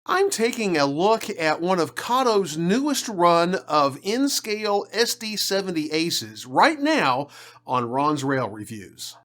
I'm taking a look at one of Kato's newest run of N-scale SD70ACes right now on Ron's Rail Reviews.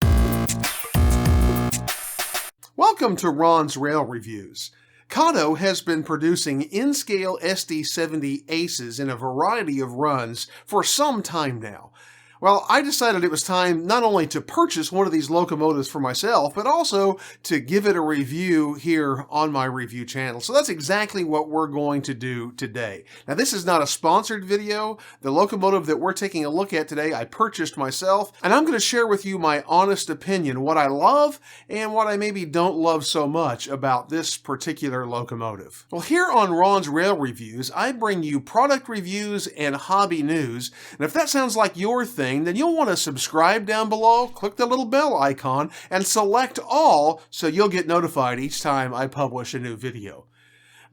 Welcome to Ron's Rail Reviews. Kato has been producing N-scale SD70ACes in a variety of runs for some time now. Well, I decided it was time not only to purchase one of these locomotives for myself, but also to give it a review here on my review channel. So that's exactly what we're going to do today. Now, this is not a sponsored video. The locomotive that we're taking a look at today, I purchased myself, and I'm going to share with you my honest opinion, what I love and what I maybe don't love so much about this particular locomotive. Well, here on Ron's Rail Reviews, I bring you product reviews and hobby news, and if that sounds like your thing, then you'll want to subscribe down below, click the little bell icon, and select all so you'll get notified each time I publish a new video.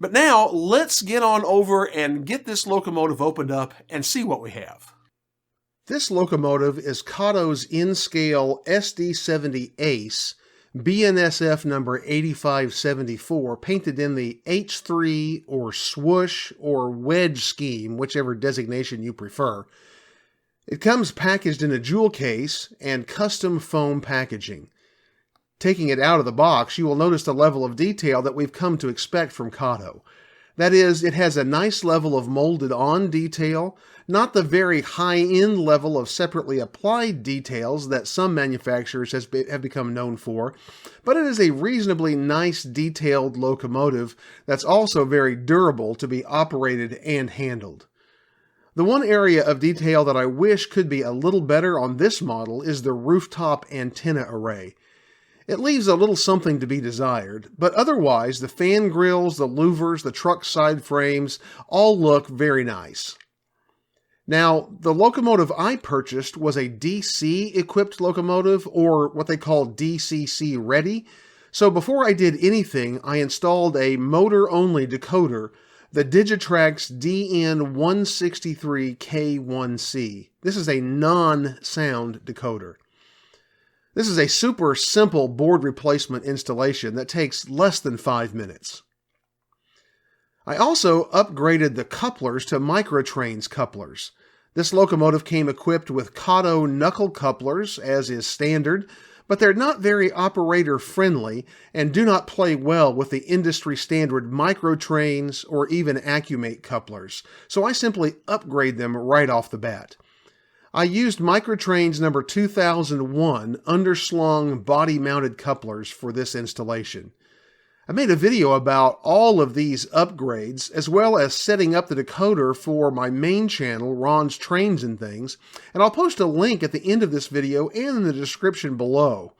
But now, let's get on over and get this locomotive opened up and see what we have. This locomotive is Kato's N-scale SD70ACe BNSF number 8574, painted in the H3 or swoosh or wedge scheme, whichever designation you prefer. It comes packaged in a jewel case and custom foam packaging. Taking it out of the box, you will notice the level of detail that we've come to expect from Kato. That is, it has a nice level of molded-on detail, not the very high-end level of separately applied details that some manufacturers have become known for, but it is a reasonably nice detailed locomotive that's also very durable to be operated and handled. The one area of detail that I wish could be a little better on this model is the rooftop antenna array. It leaves a little something to be desired, but otherwise the fan grills, the louvers, the truck side frames all look very nice. Now, the locomotive I purchased was a DC-equipped locomotive, or what they call DCC ready, so before I did anything, I installed a motor-only decoder, the Digitrax DN163K1C. This is a non-sound decoder. This is a super simple board replacement installation that takes less than 5 minutes. I also upgraded the couplers to Microtrains couplers. This locomotive came equipped with Kato knuckle couplers, as is standard, but they're not very operator-friendly and do not play well with the industry-standard Microtrains or even Accumate couplers, so I simply upgrade them right off the bat. I used Microtrains number 2001 underslung body-mounted couplers for this installation. I made a video about all of these upgrades, as well as setting up the decoder for my main channel, Ron's Trains and Things, and I'll post a link at the end of this video and in the description below.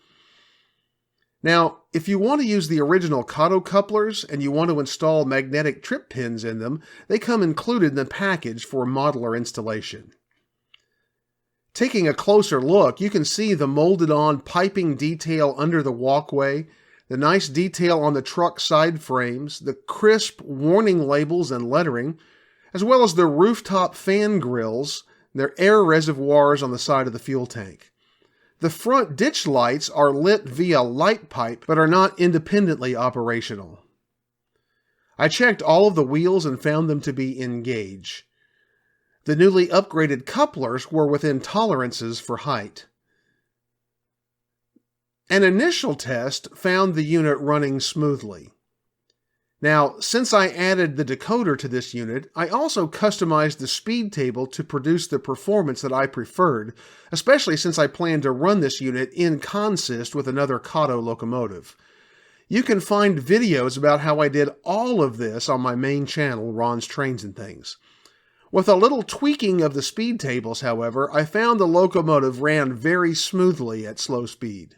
Now, if you want to use the original Kato couplers and you want to install magnetic trip pins in them, they come included in the package for modular installation. Taking a closer look, you can see the molded-on piping detail under the walkway, the nice detail on the truck side frames, the crisp warning labels and lettering, as well as the rooftop fan grills, their air reservoirs on the side of the fuel tank. The front ditch lights are lit via light pipe, but are not independently operational. I checked all of the wheels and found them to be in gauge. The newly upgraded couplers were within tolerances for height. An initial test found the unit running smoothly. Now, since I added the decoder to this unit, I also customized the speed table to produce the performance that I preferred, especially since I plan to run this unit in consist with another Kato locomotive. You can find videos about how I did all of this on my main channel, Ron's Trains and Things. With a little tweaking of the speed tables, however, I found the locomotive ran very smoothly at slow speed.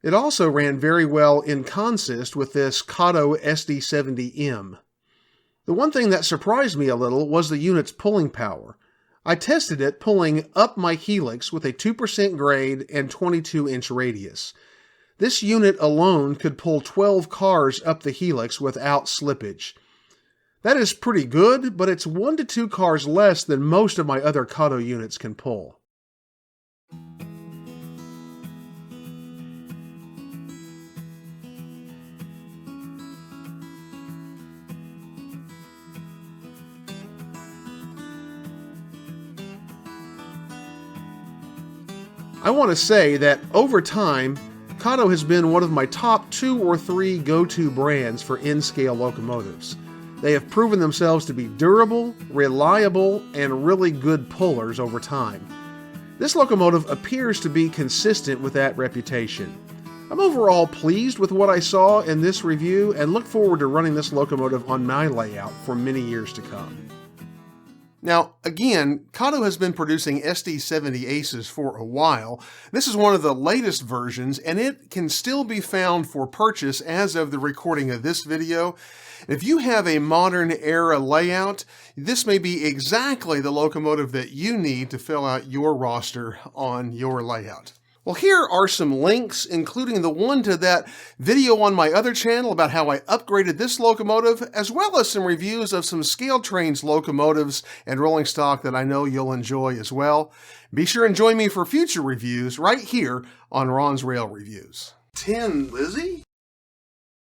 It also ran very well in consist with this Kato SD70M. The one thing that surprised me a little was the unit's pulling power. I tested it pulling up my helix with a 2% grade and 22-inch radius. This unit alone could pull 12 cars up the helix without slippage. That is pretty good, but it's 1 to 2 cars less than most of my other Kato units can pull. I want to say that over time, Kato has been one of my top 2 or 3 go-to brands for N-scale locomotives. They have proven themselves to be durable, reliable, and really good pullers over time. This locomotive appears to be consistent with that reputation. I'm overall pleased with what I saw in this review and look forward to running this locomotive on my layout for many years to come. Now, again, Kato has been producing SD70ACes for a while. This is one of the latest versions, and it can still be found for purchase as of the recording of this video. If you have a modern era layout, this may be exactly the locomotive that you need to fill out your roster on your layout. Well, here are some links, including the one to that video on my other channel about how I upgraded this locomotive, as well as some reviews of some Scale Trains locomotives and rolling stock that I know you'll enjoy as well. Be sure and join me for future reviews right here on Ron's Rail Reviews. 10, Lizzie?